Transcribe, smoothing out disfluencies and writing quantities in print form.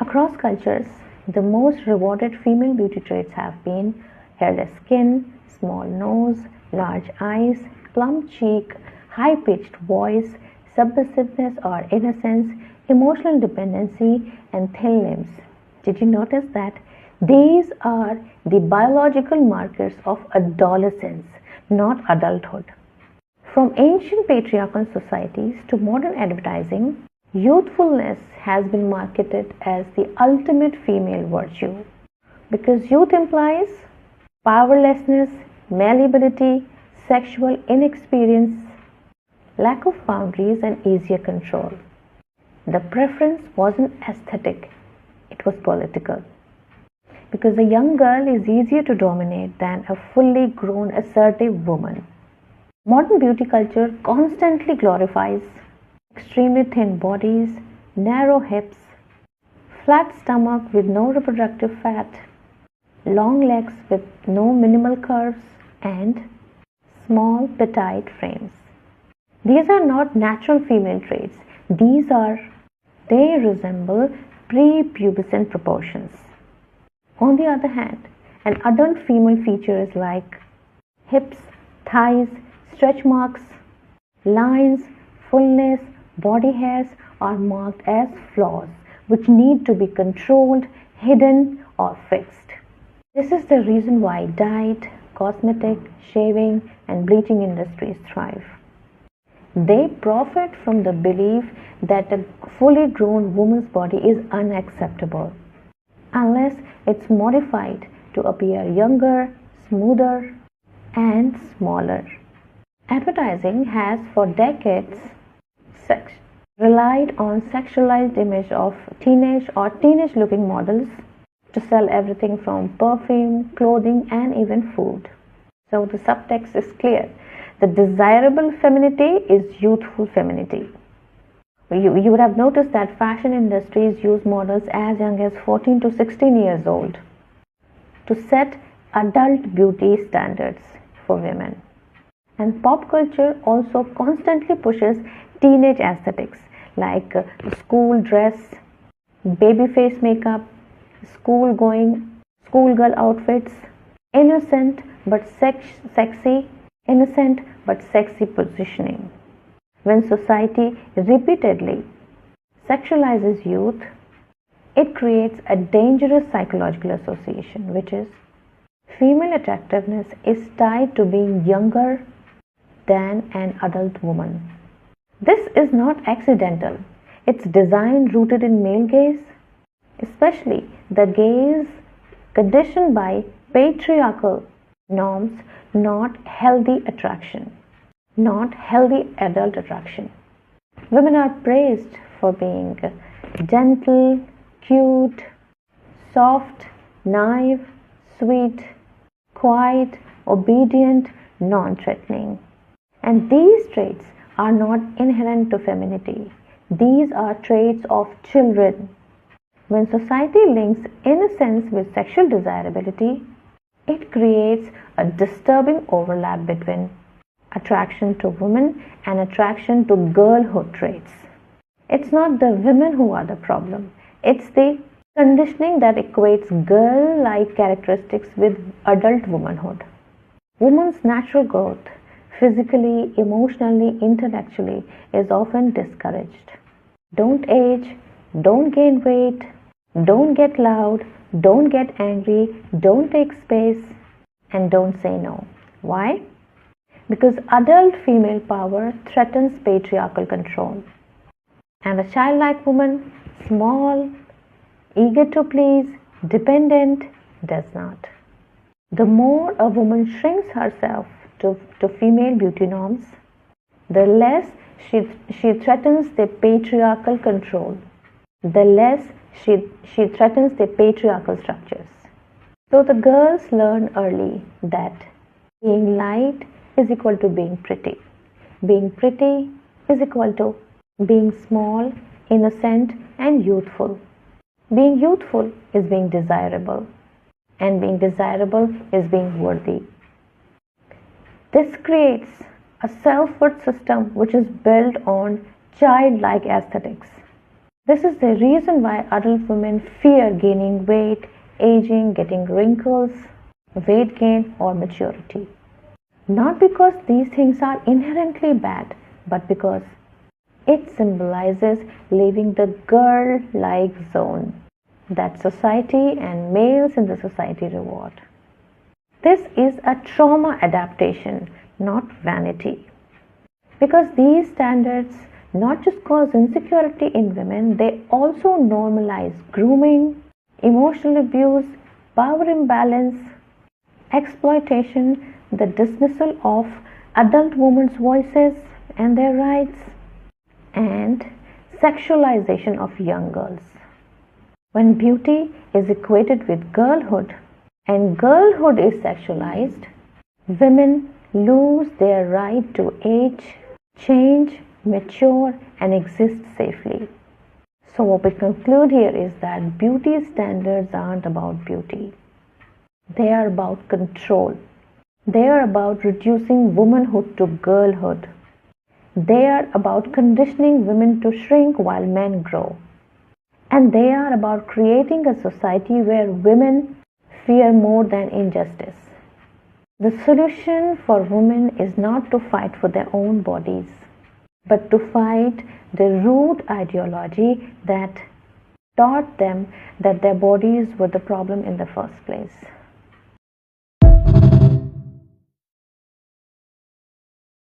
Across cultures, the most rewarded female beauty traits have been hairless skin, small nose, large eyes, plump cheek, high-pitched voice, submissiveness or innocence, emotional dependency, and thin limbs. Did you notice that? These are the biological markers of adolescence, not adulthood. From ancient patriarchal societies to modern advertising, youthfulness has been marketed as the ultimate female virtue because youth implies powerlessness, malleability, sexual inexperience, lack of boundaries, and easier control. The preference wasn't aesthetic, it was political. Because a young girl is easier to dominate than a fully grown, assertive woman. Modern beauty culture constantly glorifies extremely thin bodies, narrow hips, flat stomach with no reproductive fat, long legs with no minimal curves, and small petite frames. These are not natural female traits. They resemble prepubescent proportions. On the other hand, an adult female features like hips, thighs, stretch marks, lines, fullness, body hairs are marked as flaws which need to be controlled, hidden, or fixed. This is the reason why diet, cosmetic, shaving, and bleaching industries thrive. They profit from the belief that a fully grown woman's body is unacceptable unless it's modified to appear younger, smoother, and smaller. Advertising has for decades relied on sexualized image of teenage looking models to sell everything from perfume, clothing, and even food. So the subtext is clear. The desirable femininity is youthful femininity. You would have noticed that fashion industries use models as young as 14 to 16 years old to set adult beauty standards for women. And pop culture also constantly pushes teenage aesthetics like school dress, baby face makeup, schoolgirl outfits, innocent but sexy positioning. When society repeatedly sexualizes youth, it creates a dangerous psychological association, which is female attractiveness is tied to being younger than an adult woman. This is not accidental. It's design rooted in male gaze, especially the gaze conditioned by patriarchal norms, not healthy adult attraction. Women are praised for being gentle, cute, soft, naive, sweet, quiet, obedient, non-threatening. And these traits are not inherent to femininity. These are traits of children. When society links innocence with sexual desirability, it creates a disturbing overlap between attraction to women and attraction to girlhood traits. It's not the women who are the problem. It's the conditioning that equates girl-like characteristics with adult womanhood. Women's natural growth, physically, emotionally, intellectually, is often discouraged. Don't age, don't gain weight, don't get loud, don't get angry, don't take space, and don't say no. Why? Because adult female power threatens patriarchal control. And a childlike woman, small, eager to please, dependent, does not. The more a woman shrinks herself to female beauty norms, the less she threatens the patriarchal control, the less she threatens the patriarchal structures. So the girls learn early that being light is equal to being pretty. Being pretty is equal to being small, innocent, and youthful. Being youthful is being desirable, and being desirable is being worthy. This creates a self-worth system which is built on childlike aesthetics. This is the reason why adult women fear gaining weight, aging, getting wrinkles, weight gain, or maturity. Not because these things are inherently bad, but because it symbolizes leaving the girl-like zone that society and males in the society reward. This is a trauma adaptation, not vanity. Because these standards not just cause insecurity in women, they also normalize grooming, emotional abuse, power imbalance, exploitation, the dismissal of adult women's voices and their rights, and sexualization of young girls. When beauty is equated with girlhood and girlhood is sexualized, women lose their right to age, change, mature, and exist safely. So what we conclude here is that beauty standards aren't about beauty. They are about control. They are about reducing womanhood to girlhood. They are about conditioning women to shrink while men grow. And they are about creating a society where women fear more than injustice. The solution for women is not to fight for their own bodies, but to fight the root ideology that taught them that their bodies were the problem in the first place.